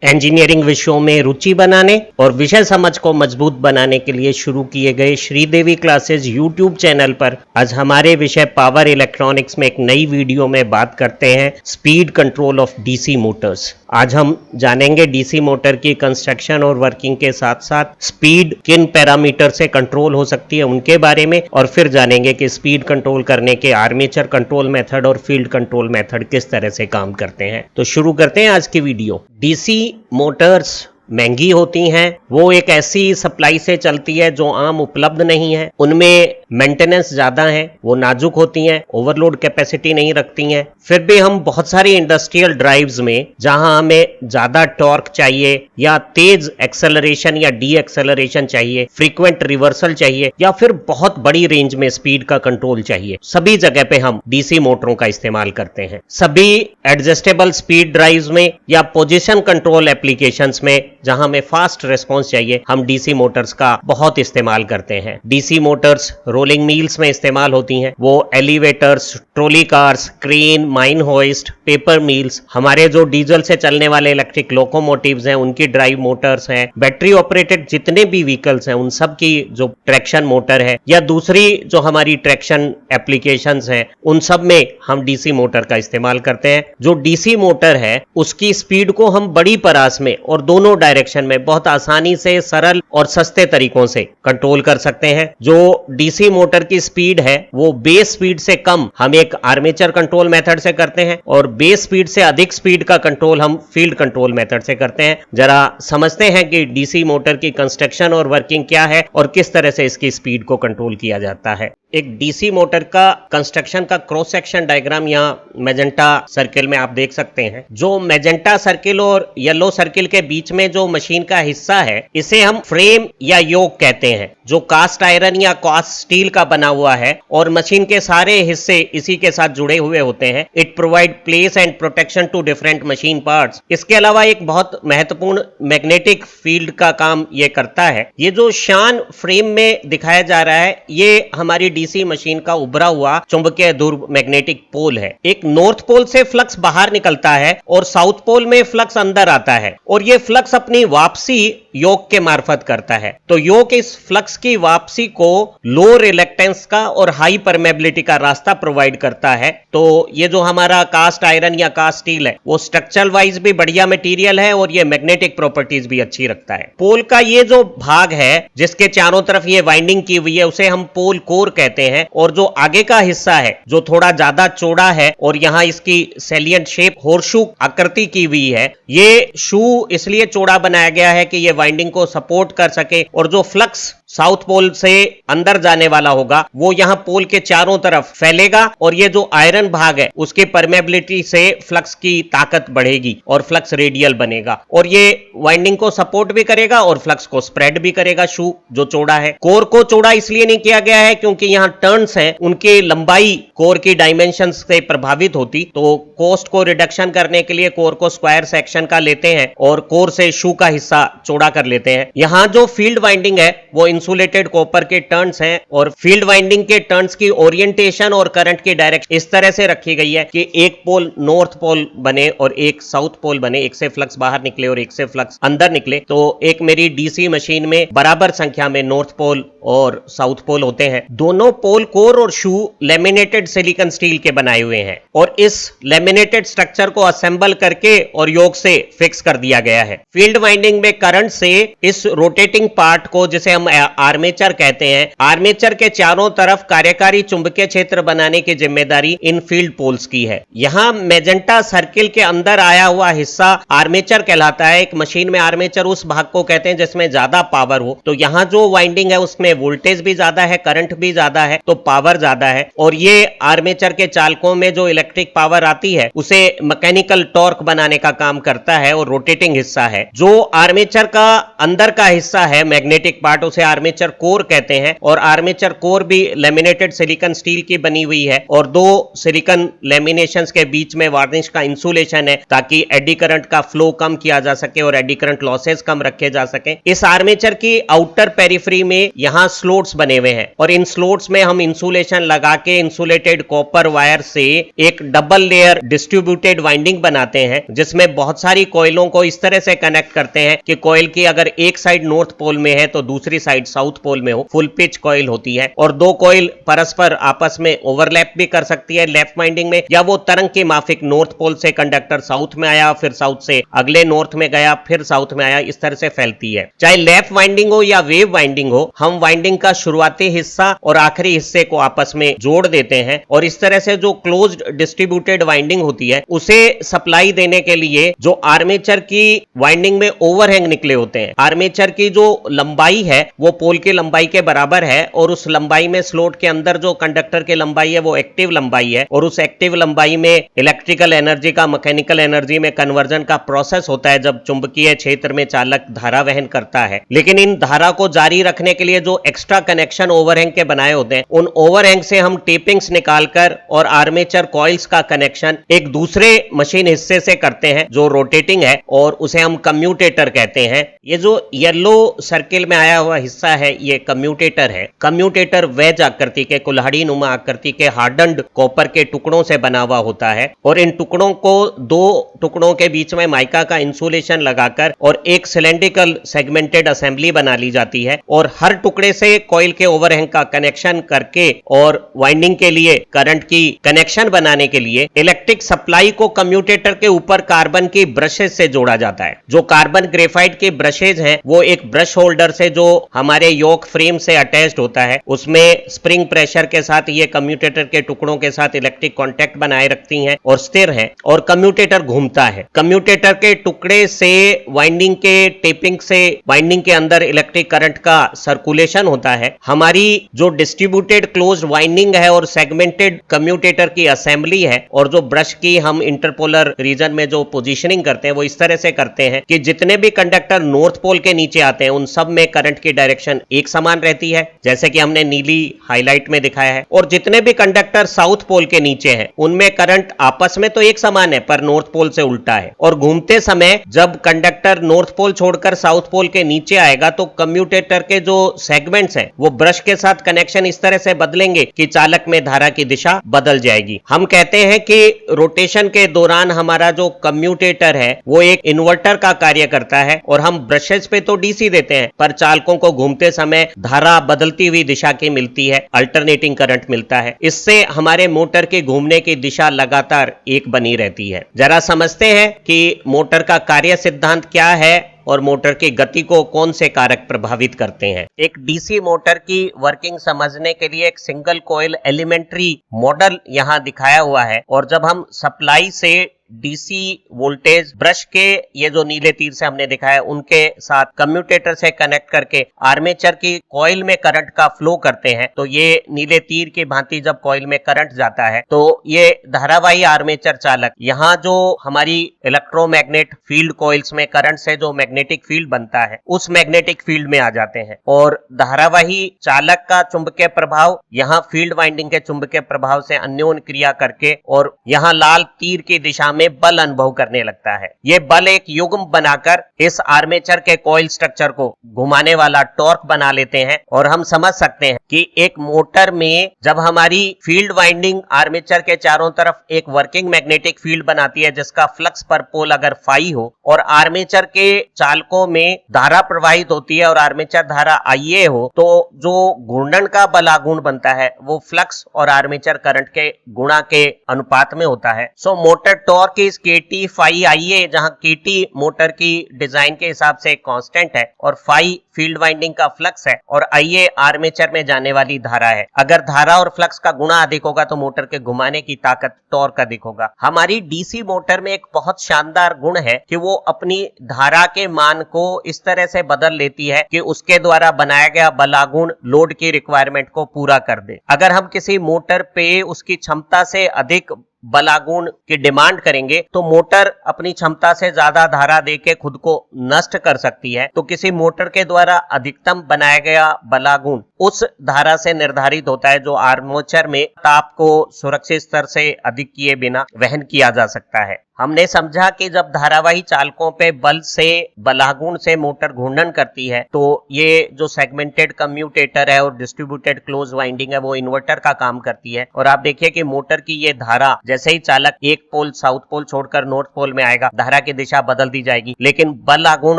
Engineering विषयों में रुचि बनाने और विषय समझ को मजबूत बनाने के लिए शुरू किए गए श्रीदेवी क्लासेज यूट्यूब चैनल पर आज हमारे विषय पावर इलेक्ट्रॉनिक्स में एक नई वीडियो में बात करते हैं speed control of DC Motors. आज हम जानेंगे डीसी मोटर की कंस्ट्रक्शन और वर्किंग के साथ साथ स्पीड किन पैरामीटर से कंट्रोल हो सकती है उनके बारे में, और फिर जानेंगे कि स्पीड कंट्रोल करने के आर्मेचर कंट्रोल मेथड और फील्ड कंट्रोल मेथड किस तरह से काम करते हैं। तो शुरू करते हैं आज की वीडियो। डीसी मोटर्स महंगी होती हैं, वो एक ऐसी सप्लाई से चलती है जो आम उपलब्ध नहीं है, उनमें मेंटेनेंस ज्यादा है, वो नाजुक होती हैं, ओवरलोड कैपेसिटी नहीं रखती हैं। फिर भी हम बहुत सारी इंडस्ट्रियल ड्राइव्स में जहां हमें ज्यादा टॉर्क चाहिए या तेज एक्सेलरेशन या डी एक्सेलरेशन चाहिए, फ्रीक्वेंट रिवर्सल चाहिए या फिर बहुत बड़ी रेंज में स्पीड का कंट्रोल चाहिए, सभी जगह पे हम डीसी मोटरों का इस्तेमाल करते हैं। सभी एडजस्टेबल स्पीड ड्राइव्स में या पोजीशन कंट्रोल एप्लीकेशंस में जहां हमें फास्ट रिस्पांस चाहिए, हम डीसी मोटर्स का बहुत इस्तेमाल करते हैं। डीसी मोटर्स रोलिंग मिल्स में इस्तेमाल होती हैं, वो elevators, trolley cars, crane, mine hoist, paper mills, हमारे जो डीजल से चलने वाले इलेक्ट्रिक लोकोमोटिव्स हैं उनकी ड्राइव मोटर्स हैं, बैटरी ऑपरेटेड जितने भी व्हीकल्स हैं उन सब की जो ट्रैक्शन मोटर है या दूसरी जो हमारी ट्रैक्शन एप्लीकेशंस हैं उन सब में हम डीसी मोटर का इस्तेमाल करते हैं। जो डीसी मोटर है उसकी स्पीड को हम बड़ी परास में और दोनों डायरेक्शन में बहुत आसानी से, सरल और सस्ते तरीकों से कंट्रोल कर सकते हैं। जो डीसी मोटर की स्पीड है वो बेस स्पीड से कम हम एक आर्मेचर कंट्रोल मेथड से करते हैं और बेस स्पीड से अधिक स्पीड का कंट्रोल हम फील्ड कंट्रोल मेथड से करते हैं। जरा समझते हैं कि डीसी मोटर की कंस्ट्रक्शन और वर्किंग क्या है और किस तरह से इसकी स्पीड को कंट्रोल किया जाता है। एक डीसी मोटर का कंस्ट्रक्शन का क्रॉस सेक्शन डायग्राम यहाँ मैजेंटा सर्किल में आप देख सकते हैं। जो मैजेंटा सर्किल और येलो सर्किल के बीच में जो मशीन का हिस्सा है इसे हम फ्रेम या योक कहते हैं, जो कास्ट आयरन या कास्ट स्टील का बना हुआ है और मशीन के सारे हिस्से इसी के साथ जुड़े हुए होते हैं। It provide place and protection to different machine parts. इसके अलावा एक बहुत महत्वपूर्ण मैग्नेटिक फील्ड का काम ये करता है। ये जो शान फ्रेम में दिखाया जा रहा है ये हमारी डीसी मशीन का उभरा हुआ चुंबकीय ध्रुव मैग्नेटिक पोल है। एक नॉर्थ पोल से फ्लक्स बाहर निकलता है और साउथ पोल में फ्लक्स अंदर आता है और ये फ्लक्स अपनी वापसी योक के मार्फत करता है। तो योक इस फ्लक्स की वापसी को लो रिलेक्टेंस का और हाई परमेबिलिटी का रास्ता प्रोवाइड करता है। तो ये जो हमारा कास्ट आयरन या कास्ट स्टील है वो स्ट्रक्चरल वाइज भी बढ़िया मटेरियल है और ये मैग्नेटिक प्रॉपर्टीज भी अच्छी रखता है। पोल का ये जो भाग है जिसके चारों तरफ ये वाइंडिंग की हुई है उसे हम पोल कोर कहते हैं, और जो आगे का हिस्सा है जो थोड़ा ज्यादा चौड़ा है और यहां इसकी सैलिएंट शेप होर्शू आकृति की हुई है, ये शू इसलिए चौड़ा बनाया गया है कि ये वाइंडिंग को सपोर्ट कर सके और जो फ्लक्स साउथ पोल से अंदर जाने वाला होगा वो यहां पोल के चारों तरफ फैलेगा और ये जो आयरन भाग है उसके परमेबिलिटी से फ्लक्स की ताकत बढ़ेगी और फ्लक्स रेडियल बनेगा और ये वाइंडिंग को सपोर्ट भी करेगा और फ्लक्स को स्प्रेड भी करेगा। शू जो चौड़ा है, कोर को चौड़ा इसलिए नहीं किया गया है क्योंकि यहां टर्न्स हैं, उनकी लंबाई कोर की डायमेंशन से प्रभावित होती, तो कॉस्ट को रिडक्शन करने के लिए कोर को स्क्वायर सेक्शन का लेते हैं और कोर से शू का हिस्सा चौड़ा कर लेते हैं। यहां जो फील्ड वाइंडिंग है वो इंसुलेटेड कॉपर के टर्न्स हैं और फील्ड वाइंडिंग के टर्न्स की ओरिएंटेशन और करंट की डायरेक्शन इस तरह से रखी गई है कि एक पोल नॉर्थ पोल बने और एक साउथ पोल बने, एक से फ्लक्स बाहर निकले और एक से फ्लक्स अंदर निकले। तो एक मेरी डीसी मशीन में बराबर संख्या में नॉर्थ पोल और साउथ पोल होते हैं। दोनों पोल कोर और शू लेमिनेटेड सिलिकॉन स्टील के बनाए हुए हैं और इस लेमिनेटेड स्ट्रक्चर को असेंबल करके और योक से फिक्स कर दिया गया है। फील्ड वाइंडिंग में करंट से इस रोटेटिंग पार्ट को, जिसे हम आर्मेचर कहते हैं, आर्मेचर के चारों तरफ कार्यकारी चुंबकीय क्षेत्र बनाने की जिम्मेदारी इन फील्ड पोल्स की है। यहां मैजेंटा सर्किल के अंदर आया हुआ हिस्सा आर्मेचर कहलाता है। एक मशीन में आर्मेचर उस भाग को कहते हैं जिसमें ज्यादा पावर हो, तो यहां जो वाइंडिंग है उसमें वोल्टेज भी ज्यादा है, करंट भी ज्यादा है, तो पावर ज्यादा है और ये आर्मेचर के चालकों में जो इलेक्ट्रिक पावर आती है उसे मैकेनिकल टॉर्क बनाने का काम करता है और रोटेटिंग हिस्सा है। जो आर्मेचर का अंदर का हिस्सा है मैग्नेटिक पार्ट, उसे आर्मेचर कोर कहते हैं, और आर्मेचर कोर भी लेमिनेटेड सिलिकॉन स्टील की बनी हुई है और दो सिलिकॉन लेमिनेशंस के बीच में वार्निश का इंसुलेशन है ताकि एडी करंट का फ्लो कम किया जा सके और एडी करंट लॉसेस कम रखे जा सके। इस आर्मेचर की आउटर पेरिफेरी में यहां स्लोट्स बने हुए हैं और इन स्लोट्स में हम इंसुलेशन लगा के इंसुलेटेड कॉपर वायर से एक डबल लेयर डिस्ट्रीब्यूटेड वाइंडिंग बनाते हैं, जिसमें बहुत सारी कॉइलों को इस तरह से कनेक्ट करते हैं कि कॉइल की अगर एक साइड नॉर्थ पोल में है तो दूसरी साइड साउथ पोल में हो। फुल पिच कॉइल होती है और दो कॉइल परस्पर आपस में ओवरलैप भी कर सकती है लेफ्ट वाइंडिंग में, या वो तरंग के माफिक नॉर्थ पोल से कंडक्टर साउथ में आया, फिर साउथ से अगले नॉर्थ में गया, फिर साउथ में आया, इस तरह से फैलती है। चाहे लेफ्ट वाइंडिंग हो या वेव वाइंडिंग हो, हम वाइंडिंग का शुरुआती हिस्सा और आखिरी हिस्से को आपस में जोड़ देते हैं और इस तरह से जो क्लोज्ड डिस्ट्रीब्यूटेड वाइंडिंग होती है उसे सप्लाई देने के लिए जो आर्मेचर की वाइंडिंग में ओवरहैंग निकले होते हैं, आर्मेचर की जो लंबाई है वो पोल की लंबाई के बराबर है और उस लंबाई में स्लोट के अंदर जो कंडक्टर की लंबाई है वो एक्टिव लंबाई है और उस एक्टिव लंबाई में इलेक्ट्रिकल एनर्जी का मैकेनिकल एनर्जी में कन्वर्जन का प्रोसेस होता है जब चुंबकीय क्षेत्र में चालक धारा वहन करता है। लेकिन इन धारा को जारी रखने के लिए जो एक्स्ट्रा कनेक्शन ओवरहैंग के बनाए होते हैं, उन ओवरहैंग से हम टेपिंग्स निकालकर और आर्मेचर कॉइल्स का कनेक्शन एक दूसरे मशीन हिस्से से करते हैं जो रोटेटिंग है और उसे हम कम्यूटेटर कहते हैं। ये जो येलो सर्किल में आया हुआ हिस्सा है ये कम्यूटेटर है। कम्यूटेटर वेज आकृति के, कुल्हाड़ी नुमा आकृति के हार्डन्ड कॉपर के टुकड़ों से बना हुआ होता है और इन टुकड़ों को दो टुकड़ों के बीच में माइका का इंसुलेशन लगाकर और एक सिलेंड्रिकल सेगमेंटेड असेंबली बना ली जाती है और हर टुकड़े से कॉइल के ओवरहैंग का कनेक्शन करके और वाइंडिंग के लिए करंट की कनेक्शन बनाने के लिए इलेक्ट्रिक सप्लाई को कम्यूटेटर के ऊपर कार्बन की ब्रशेज से जोड़ा जाता है। जो कार्बन ग्रेफाइट के ब्रशेज हैं वो एक ब्रश होल्डर से जो हमारे योक फ्रेम से अटैच्ड होता है उसमें स्प्रिंग प्रेशर के साथ ये कम्यूटेटर के टुकड़ों के साथ इलेक्ट्रिक कांटेक्ट बनाए रखती हैं और स्थिर है और कम्यूटेटर घूमता है। कम्यूटेटर के टुकड़े से वाइंडिंग के टेपिंग से वाइंडिंग के अंदर इलेक्ट्रिक करंट का सर्कुलेशन होता है। हमारी जो डिस्ट्रीब्यूटेड क्लोज्ड वाइंडिंग है और सेगमेंटेड कम्यूटेटर की असेंबली है और जो ब्रश की हम इंटरपोलर रीजन में जो पोजीशनिंग करते हैं वो इस तरह से करते हैं कि जितने भी कंडक्टर नॉर्थ पोल के नीचे आते हैं उन सब में करंट की डायरेक्शन एक समान रहती है, जैसे कि हमने नीली हाईलाइट में दिखाया है, और जितने भी कंडक्टर साउथ पोल के नीचे हैं उनमें करंट आपस में तो एक समान है पर नॉर्थ पोल से उल्टा है। और घूमते समय जब कंडक्टर नॉर्थ पोल छोड़कर साउथ पोल के नीचे आएगा तो कम्यूटेटर के जो सेगमेंट्स हैं वो ब्रश के साथ कनेक्शन इस तरह से बदलेंगे कि चालक में धारा की दिशा बदल जाएगी। हम कहते हैं कि रोटेशन के दौरान हमारा जो कम्यूटेटर है वो एक इन्वर्टर का कार्य करता है और हम ब्रशेस पे तो डीसी देते हैं पर चालकों को घूमते समय धारा बदलती हुई दिशा की मिलती है, अल्टरनेटिंग करंट मिलता है। इससे हमारे मोटर के घूमने की दिशा लगातार एक बनी रहती है। जरा समझते हैं कि मोटर का कार्य सिद्धांत क्या है और मोटर की गति को कौन से कारक प्रभावित करते हैं। एक डीसी मोटर की वर्किंग समझने के लिए एक सिंगल कॉइल एलिमेंट्री मॉडल यहाँ दिखाया हुआ है और जब हम सप्लाई से डीसी वोल्टेज ब्रश के ये जो नीले तीर से हमने दिखाया उनके साथ कम्यूटेटर से कनेक्ट करके आर्मेचर की कॉइल में करंट का फ्लो करते हैं तो ये नीले तीर की भांति जब कॉइल में करंट जाता है तो ये धारावाही आर्मेचर चालक यहाँ जो हमारी इलेक्ट्रोमैग्नेट फील्ड कॉइल्स में करंट से जो मैग्नेटिक फील्ड बनता है उस मैग्नेटिक फील्ड में आ जाते हैं और धारावाही चालक का चुंबकीय प्रभाव यहाँ फील्ड वाइंडिंग के चुंबकीय प्रभाव से अन्योन्य क्रिया करके और यहाँ लाल तीर की दिशा में बल अनुभव करने लगता है। ये बल एक युग्म बनाकर इस आर्मेचर के कॉइल स्ट्रक्चर को घुमाने वाला टॉर्क बना लेते हैं और हम समझ सकते हैं कि एक मोटर में जब हमारी फील्ड वाइंडिंग आर्मेचर के चारों तरफ एक वर्किंग मैग्नेटिक फील्ड बनाती है जिसका फ्लक्स पर पोल अगर फाई हो और आर्मेचर के चालकों में धारा प्रवाहित होती है और आर्मेचर धारा IA हो तो जो घूर्णन का बलागुण बनता है वो फ्लक्स और आर्मेचर करंट के गुणा के अनुपात में होता है। सो मोटर टॉर्क इस KT फाई IA, जहां KT मोटर की डिजाइन के हिसाब से कांस्टेंट है और फाई फील्ड वाइंडिंग का फ्लक्स है और IA आर्मेचर में जाने वाली धारा है। अगर धारा और फ्लक्स का गुणा अधिक होगा तो मोटर के घुमाने की ताकत टॉर्क अधिक होगा। हमारी डीसी मोटर में एक बहुत शानदार गुण है कि वो अपनी धारा के मान को इस तरह से बदल लेती है कि उसके द्वारा बनाया गया बलागुण लोड की रिक्वायरमेंट को पूरा कर दे। अगर हम किसी मोटर पे उसकी क्षमता से अधिक बलागुण की डिमांड करेंगे तो मोटर अपनी क्षमता से ज्यादा धारा देके खुद को नष्ट कर सकती है। तो किसी मोटर के द्वारा अधिकतम बनाया गया बलागुण उस धारा से निर्धारित होता है जो आर्मेचर में ताप को सुरक्षित स्तर से अधिक किए बिना वहन किया जा सकता है। हमने समझा कि जब धारावाही चालकों पे बल से बलागुण से मोटर घूर्णन करती है तो ये जो सेगमेंटेड कम्यूटेटर है और डिस्ट्रीब्यूटेड क्लोज वाइंडिंग है वो इन्वर्टर का काम करती है। और आप देखिए कि मोटर की ये धारा जैसे ही चालक एक पोल साउथ पोल छोड़कर नॉर्थ पोल में आएगा धारा की दिशा बदल दी जाएगी, लेकिन बलागुण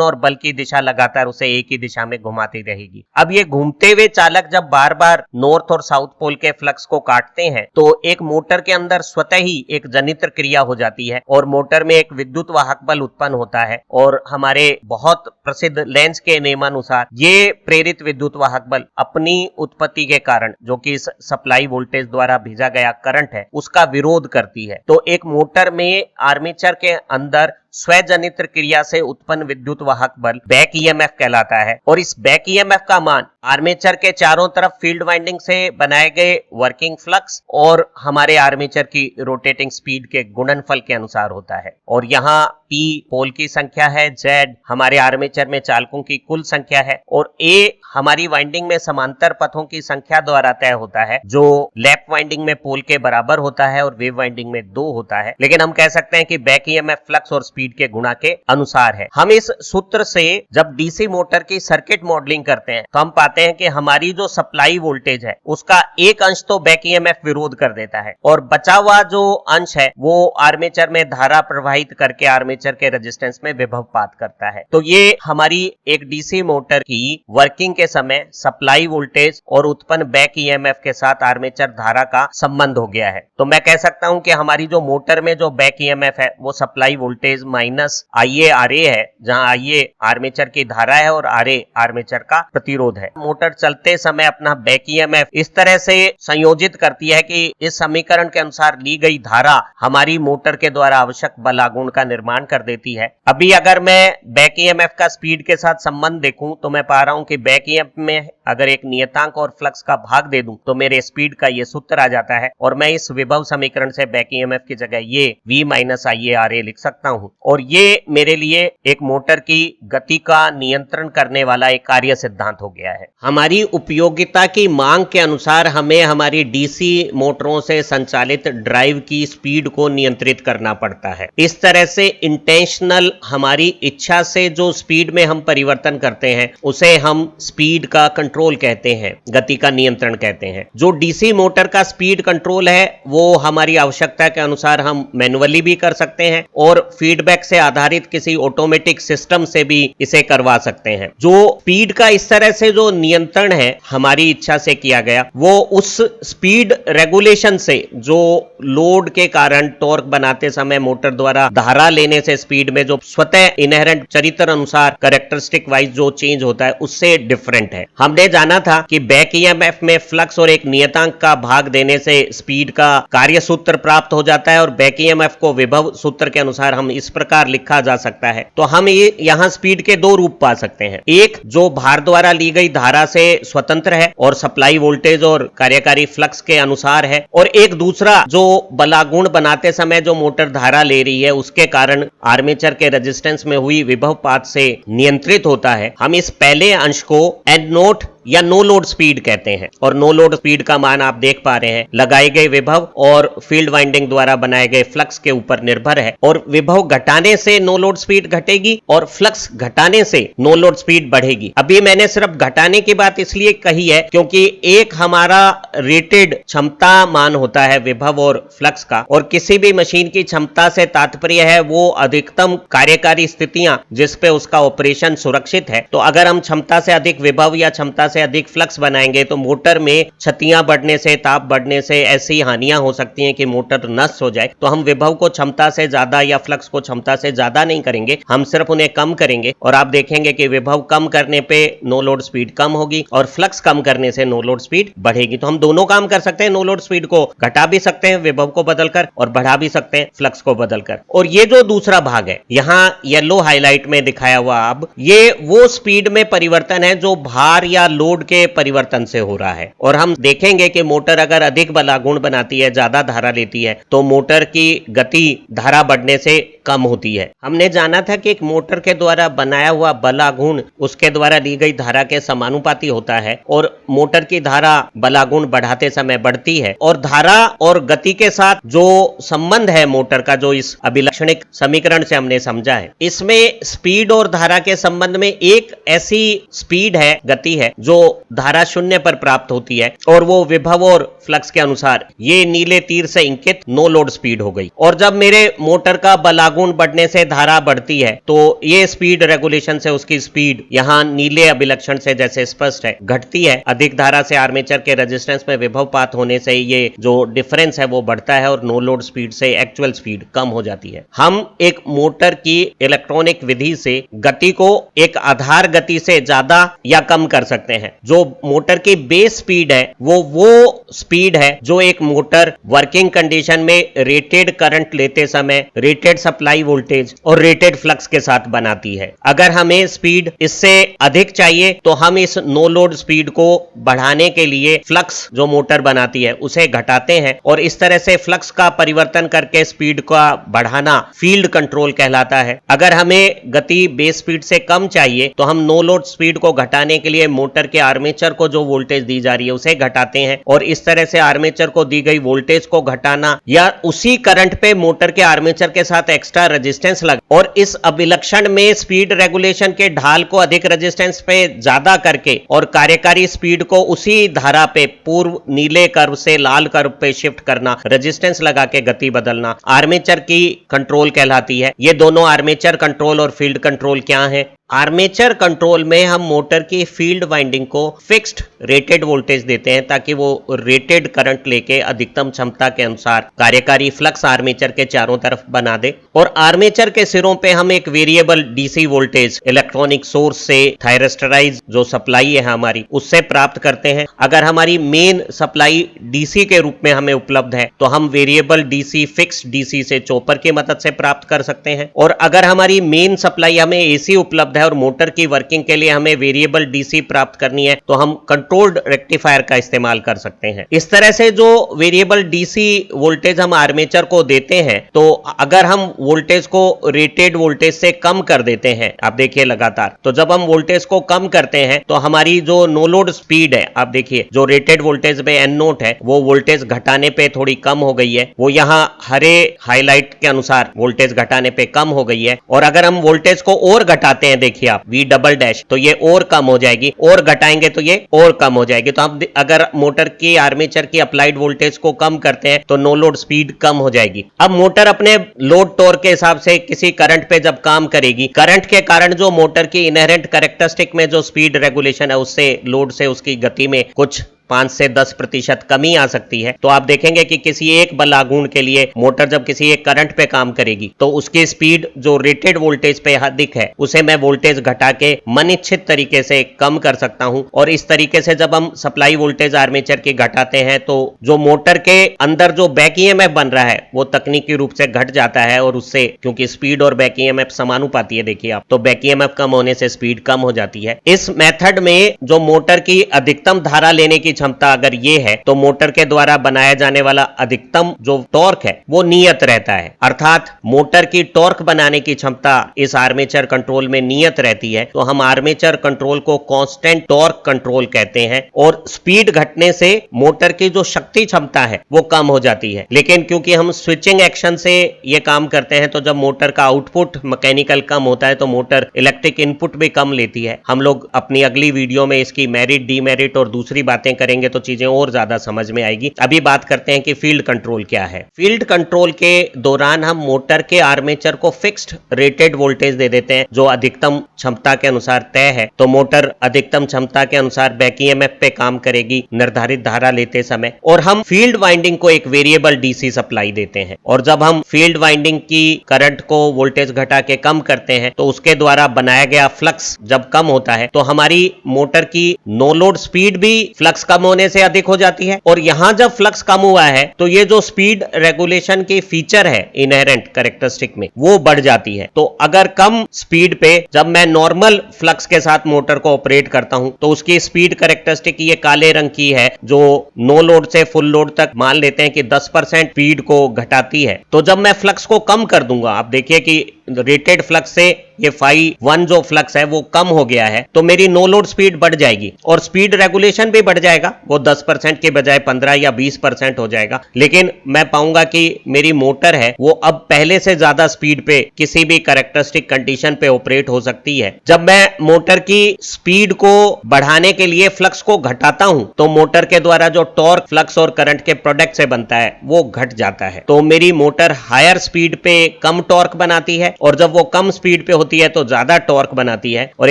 और बल की दिशा लगातार उसे एक ही दिशा में घुमाती रहेगी। अब ये घूमते हुए चालक जब बार बार नॉर्थ और साउथ पोल के फ्लक्स को काटते हैं तो एक मोटर के अंदर स्वतः ही एक जनित्र क्रिया हो जाती है और मोटर में एक विद्युत वाहक बल उत्पन्न होता है। और हमारे बहुत प्रसिद्ध लेंज के नियमानुसार ये प्रेरित विद्युत वाहक बल अपनी उत्पत्ति के कारण जो कि इस सप्लाई वोल्टेज द्वारा भेजा गया करंट है उसका विरोध करती है। तो एक मोटर में आर्मेचर के अंदर स्वजनित्र क्रिया से उत्पन्न विद्युत वाहक बल बैक ईएमएफ कहलाता है। और इस बैक ईएमएफ का मान आर्मेचर के चारों तरफ फील्ड वाइंडिंग से बनाए गए वर्किंग फ्लक्स और हमारे आर्मेचर की रोटेटिंग स्पीड के गुणनफल के अनुसार होता है। और यहाँ P पोल की संख्या है, Z हमारे आर्मेचर में चालकों की कुल संख्या है और A हमारी वाइंडिंग में समांतर पथों की संख्या द्वारा तय होता है जो लैप वाइंडिंग में पोल के बराबर होता है और वेव वाइंडिंग में 2 होता है। लेकिन हम कह सकते हैं कि बैक ईएमएफ फ्लक्स और स्पीड के गुणा के अनुसार है। हम इस सूत्र से जब डीसी मोटर की सर्किट मॉडलिंग करते हैं तो हम पाते हैं कि हमारी जो सप्लाई वोल्टेज है उसका एक अंश तो बैक ईएमएफ विरोध कर देता है और बचा हुआ जो अंश है वो आर्मेचर में धारा प्रवाहित करके आर्मेचर के रेजिस्टेंस में विभवपात करता है। तो ये हमारी एक डीसी मोटर की वर्किंग के समय सप्लाई वोल्टेज और उत्पन्न बैक ईएमएफ के साथ आर्मेचर धारा का संबंध हो गया है। तो मैं कह सकता हूं कि हमारी जो मोटर में जो बैक ईएमएफ है वो सप्लाई वोल्टेज माइनस IaRa है, जहां Ia आर्मेचर की धारा है और Ra आर्मेचर का प्रतिरोध है। मोटर चलते समय अपना बैक ईएमएफ इस तरह से संयोजित करती है कि इस समीकरण के अनुसार ली गई धारा हमारी मोटर के द्वारा आवश्यक बलागुण का निर्माण कर देती है। अभी अगर मैं बैक ईएमएफ का स्पीड के साथ संबंध देखूं तो मैं पा रहा हूं कि बैक ईएमएफ में अगर एक नियतांक और फ्लक्स का भाग दे दूं तो मेरे स्पीड का ये सूत्र आ जाता है और मैं इस विभव समीकरण से बैक ईएमएफ की जगह ये V माइनस IaRa लिख सकता हूं और ये मेरे लिए एक मोटर की गति का नियंत्रण करने वाला एक कार्य सिद्धांत हो गया है। हमारी उपयोगिता की मांग के अनुसार हमें हमारी डीसी मोटरों से संचालित ड्राइव की स्पीड को नियंत्रित करना पड़ता है। इस तरह से इंटेंशनल हमारी इच्छा से जो स्पीड में हम परिवर्तन करते हैं उसे हम स्पीड का कंट्रोल कहते हैं, गति का नियंत्रण कहते हैं। जो डीसी मोटर का स्पीड कंट्रोल है वो हमारी आवश्यकता के अनुसार हम मैन्युअली भी कर सकते हैं और फीडबैक से आधारित किसी ऑटोमेटिक सिस्टम से भी इसे करवा सकते हैं। जो स्पीड का इस तरह से जो नियंत्रण है हमारी इच्छा से किया गया वो उस स्पीड रेगुलेशन से जो लोड के कारण टॉर्क बनाते समय मोटर द्वारा धारा लेने से स्पीड में जो स्वतः इनहेरेंट चरित्र अनुसार कैरेक्टरिस्टिक वाइज जो चेंज होता है उससे डिफरेंट है। हमने जाना था कि बैक ईएमएफ में फ्लक्स और एक नियतांक का भाग देने से स्पीड का कार्य सूत्र प्राप्त हो जाता है और बैक ईएमएफ को विभव सूत्र के अनुसार हम इस प्रकार लिखा जा सकता है। तो हम ये यहाँ स्पीड के 2 रूप पा सकते हैं, एक जो भार द्वारा ली गई धारा से स्वतंत्र है और सप्लाई वोल्टेज और कार्यकारी फ्लक्स के अनुसार है, और एक दूसरा जो बलागुण बनाते समय जो मोटर धारा ले रही है उसके कारण आर्मेचर के रेजिस्टेंस में हुई विभवपात से नियंत्रित होता है। हम इस पहले अंश को एन नोट या नो लोड स्पीड कहते हैं और नो लोड स्पीड का मान आप देख पा रहे हैं लगाए गए विभव और फील्ड वाइंडिंग द्वारा बनाए गए फ्लक्स के ऊपर निर्भर है। और विभव घटाने से नो लोड स्पीड घटेगी और फ्लक्स घटाने से नो लोड स्पीड बढ़ेगी। अभी मैंने सिर्फ घटाने की बात इसलिए कही है क्योंकि एक हमारा रेटेड क्षमता मान होता है विभव और फ्लक्स का, और किसी भी मशीन की क्षमता से तात्पर्य है वो अधिकतम कार्यकारी स्थितियां जिस पे उसका ऑपरेशन सुरक्षित है। तो अगर हम क्षमता से अधिक विभव या क्षमता से अधिक फ्लक्स बनाएंगे तो मोटर में क्षतियां बढ़ने से, ताप बढ़ने से ऐसी हानियां हो सकती हैं कि मोटर नष्ट हो जाए। तो हम विभव को क्षमता से ज्यादा या फ्लक्स को क्षमता से ज्यादा नहीं करेंगे, हम सिर्फ उन्हें कम करेंगे और आप देखेंगे कि विभव कम करने पे नो लोड स्पीड कम होगी और फ्लक्स कम करने से नो लोड स्पीड बढ़ेगी। तो हम दोनों काम कर सकते हैं, नो लोड स्पीड को घटा भी सकते हैं विभव को बदलकर और बढ़ा भी सकते हैं फ्लक्स को बदलकर। और ये जो दूसरा भाग है यहाँ येलो हाईलाइट में दिखाया हुआ, अब ये वो स्पीड में परिवर्तन है जो भार या लोड लोड के परिवर्तन से हो रहा है। और हम देखेंगे कि मोटर अगर अधिक बलागुण बनाती है, ज्यादा धारा लेती है, तो मोटर की गति धारा बढ़ने से कम होती है। हमने जाना था कि एक मोटर के द्वारा बनाया हुआ बलागुण उसके द्वारा ली गई धारा के समानुपाती होता है और मोटर की धारा बलागुण बढ़ाते समय बढ़ती है। और धारा और गति के साथ जो संबंध है मोटर का, जो इस अभिलक्षणिक समीकरण से हमने समझा है, इसमें स्पीड और धारा के संबंध में एक ऐसी स्पीड है, गति है, जो धारा शून्य पर प्राप्त होती है और वो विभव और फ्लक्स के अनुसार ये नीले तीर से इंकित नो लोड स्पीड हो गई। और जब मेरे मोटर का बलागुण बढ़ने से धारा बढ़ती है तो ये स्पीड रेगुलेशन से उसकी स्पीड यहाँ नीले अभिलक्षण से जैसे स्पष्ट है घटती है। अधिक धारा से आर्मेचर के रेजिस्टेंस में विभवपात होने से ये जो डिफरेंस है वो बढ़ता है और नो लोड स्पीड से एक्चुअल स्पीड कम हो जाती है। हम एक मोटर की इलेक्ट्रॉनिक विधि से गति को एक आधार गति से ज्यादा या कम कर सकते हैं। जो मोटर की बेस स्पीड है वो स्पीड है जो एक मोटर वर्किंग कंडीशन में रेटेड करंट लेते समय रेटेड सप्लाई वोल्टेज और रेटेड फ्लक्स के साथ बनाती है। अगर हमें स्पीड इससे अधिक चाहिए तो हम इस नो लोड स्पीड को बढ़ाने के लिए फ्लक्स जो मोटर बनाती है उसे घटाते हैं और इस तरह से फ्लक्स का परिवर्तन करके स्पीड का बढ़ाना फील्ड कंट्रोल कहलाता है। अगर हमें गति बेस स्पीड से कम चाहिए तो हम नो लोड स्पीड को घटाने के लिए मोटर के आर्मेचर को जो वोल्टेज दी जा रही है उसे घटाते हैं और इस तरह से आर्मेचर को दी गई वोल्टेज को घटाना या उसी करंट पे मोटर के आर्मेचर के साथ एक्स्ट्रा रेजिस्टेंस लगा और इस अभिलक्षण में स्पीड रेगुलेशन के ढाल को अधिक रेजिस्टेंस पे ज्यादा करके और कार्यकारी स्पीड को उसी धारा पे पूर्व नीले कर्व से लाल कर्व पे शिफ्ट करना, रेजिस्टेंस लगा के गति बदलना आर्मेचर की कंट्रोल कहलाती है। ये दोनों आर्मेचर कंट्रोल और फील्ड कंट्रोल क्या है? आर्मेचर कंट्रोल में हम मोटर की फील्ड वाइंडिंग को फिक्स्ड रेटेड वोल्टेज देते हैं ताकि वो रेटेड करंट लेके अधिकतम क्षमता के अनुसार कार्यकारी फ्लक्स आर्मेचर के चारों तरफ बना दे और आर्मेचर के सिरों पे हम एक variable DC voltage electronic source से थायरिस्टराइज जो सप्लाई है हमारी उससे प्राप्त करते हैं। अगर हमारी मेन सप्लाई डीसी के रूप में हमें उपलब्ध है तो हम वेरिएबल डीसी फिक्स्ड डीसी से चॉपर की मदद से प्राप्त कर सकते हैं और अगर हमारी मेन सप्लाई हमें एसी उपलब्ध और मोटर की वर्किंग के लिए हमें वेरिएबल डीसी प्राप्त करनी है तो हम कंट्रोल्ड रेक्टिफायर का इस्तेमाल कर सकते हैं। इस तरह से जो वेरिएबल डीसी वोल्टेज हम आर्मेचर को देते हैं तो अगर हम वोल्टेज को रेटेड वोल्टेज से कम कर देते हैं, आप देखिए लगातार, तो जब हम वोल्टेज को कम करते हैं तो हमारी जो नो लोड स्पीड है, आप देखिए जो रेटेड वोल्टेज में एन नोट है वो वोल्टेज घटाने पे थोड़ी कम हो गई है, वो यहाँ हरे हाईलाइट के अनुसार वोल्टेज घटाने पे कम हो गई है। और अगर हम वोल्टेज को और घटाते हैं, देखिए आप V डबल डैश, तो ये और कम हो जाएगी, और घटाएंगे तो ये और कम हो जाएगी। तो हम अगर मोटर की आर्मेचर की अप्लाइड वोल्टेज को कम करते हैं तो नो लोड स्पीड कम हो जाएगी। अब मोटर अपने लोड टॉर्क के हिसाब से किसी करंट पे जब काम करेगी, करंट के कारण जो मोटर की इनहेरेंट कैरेक्टरिस्टिक में जो स्पीड रेगुलेशन है उससे लोड से उसकी गति में कुछ 5 से 10% कमी आ सकती है। तो आप देखेंगे कि किसी एक बलागुण के लिए मोटर जब किसी एक करंट पे काम करेगी तो उसकी स्पीड जो रेटेड वोल्टेज पे अधिक है उसे मैं वोल्टेज घटा के मनिच्छित तरीके से कम कर सकता हूं। और इस तरीके से जब हम सप्लाई वोल्टेज आर्मेचर की घटाते हैं तो जो मोटर के अंदर जो बैक ईएमएफ बन रहा है वो तकनीकी रूप से घट जाता है और उससे, क्योंकि स्पीड और बैक ईएमएफ समानुपाती है, देखिए आप, तो बैक ईएमएफ कम होने से स्पीड कम हो जाती है। इस मेथड में जो मोटर की अधिकतम धारा लेने की क्षमता अगर ये है तो मोटर के द्वारा बनाया जाने वाला अधिकतम जो टॉर्क है वो नियत रहता है, अर्थात मोटर की टॉर्क बनाने की क्षमता इस आर्मेचर कंट्रोल में नियत रहती है। तो हम आर्मेचर कंट्रोल को कांस्टेंट टॉर्क कंट्रोल कहते हैं और स्पीड घटने से मोटर की जो शक्ति क्षमता है वो कम हो जाती है। लेकिन क्योंकि हम स्विचिंग एक्शन से ये काम करते हैं तो जब मोटर का आउटपुट मैकेनिकल कम होता है तो मोटर इलेक्ट्रिक इनपुट भी कम लेती है। हम लोग अपनी अगली वीडियो में इसकी मेरिट, डीमेरिट और दूसरी बातें करेंगे तो चीजें और ज्यादा समझ में आएगी। अभी बात करते हैं कि फील्ड कंट्रोल क्या है। फील्ड कंट्रोल के दौरान हम मोटर के आर्मेचर को फिक्स्ड रेटेड वोल्टेज दे देते हैं जो अधिकतम क्षमता के अनुसार तय है। तो मोटर अधिकतम क्षमता के अनुसार बैक ईएमएफ पे काम करेगी निर्धारित धारा लेते समय, और हम फील्ड वाइंडिंग को एक वेरिएबल डीसी सप्लाई देते हैं। और जब हम फील्ड वाइंडिंग की करंट को वोल्टेज घटा के कम करते हैं तो उसके द्वारा बनाया गया फ्लक्स जब कम होता है तो हमारी मोटर की नो लोड स्पीड भी फ्लक्स का कम होने से अधिक हो जाती है। और यहां जब फ्लक्स कम हुआ है तो ये जो स्पीड रेगुलेशन की फीचर है इनहेरेंट कैरेक्टरिस्टिक में, वो बढ़ जाती है। तो अगर कम स्पीड पे जब मैं नॉर्मल फ्लक्स के साथ मोटर को ऑपरेट करता हूं तो उसकी स्पीड कैरेक्टरिस्टिक ये काले रंग की है, जो नो लोड से फुल लोड तक मान लेते हैं कि 10% स्पीड को घटाती है। तो जब मैं फ्लक्स को कम कर दूंगा, आप देखिए कि रेटेड फ्लक्स से ये फाई 1 जो फ्लक्स है वो कम हो गया है, तो मेरी नो लोड स्पीड बढ़ जाएगी और स्पीड रेगुलेशन भी बढ़ जाएगा। वो 10% के बजाय 15 या 20% हो जाएगा। लेकिन मैं पाऊंगा कि मेरी मोटर है वो अब पहले से ज्यादा स्पीड पे किसी भी कैरेक्टरिस्टिक कंडीशन पे ऑपरेट हो सकती है। जब मैं मोटर की स्पीड को बढ़ाने के लिए फ्लक्स को घटाता हूं तो मोटर के द्वारा जो टॉर्क फ्लक्स और करंट के प्रोडक्ट से बनता है वो घट जाता है। तो मेरी मोटर हायर स्पीड पे कम टॉर्क बनाती है और जब वो कम स्पीड पे होती है तो ज्यादा टॉर्क बनाती है। और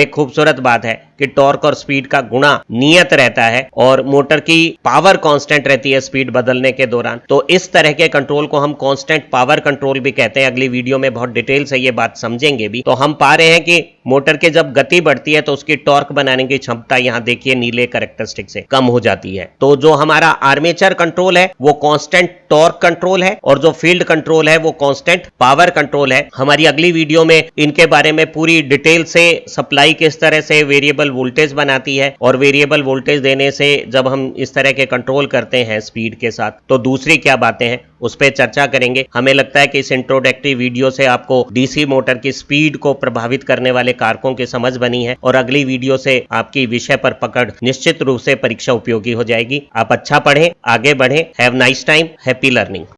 एक खूबसूरत बात है कि टॉर्क और स्पीड का गुणा नियत रहता है और मोटर की पावर कांस्टेंट रहती है स्पीड बदलने के दौरान। तो इस तरह के कंट्रोल को हम कांस्टेंट पावर कंट्रोल भी कहते हैं। अगली वीडियो में बहुत डिटेल से ये बात समझेंगे भी। तो हम पा रहे हैं कि मोटर की जब गति बढ़ती है तो उसकी टॉर्क बनाने की क्षमता यहां देखिए नीले कैरेक्टरिस्टिक से कम हो जाती है। तो जो हमारा आर्मेचर कंट्रोल है वो कांस्टेंट टॉर्क कंट्रोल है और जो फील्ड कंट्रोल है वो कांस्टेंट पावर कंट्रोल है। हमारी अगली वीडियो में इनके बारे में पूरी डिटेल से सप्लाई किस तरह से वेरिएबल वोल्टेज बनाती है और वेरिएबल वोल्टेज देने से जब हम इस तरह के कंट्रोल करते हैं स्पीड के साथ तो दूसरी क्या बातें हैं उस पर चर्चा करेंगे। हमें लगता है कि इस इंट्रोडक्टरी वीडियो से आपको डीसी मोटर की स्पीड को प्रभावित करने वाले कारकों की समझ बनी है और अगली वीडियो से आपकी विषय पर पकड़ निश्चित रूप से परीक्षा उपयोगी हो जाएगी। आप अच्छा पढ़ें, आगे बढ़ें। Have nice time, happy learning.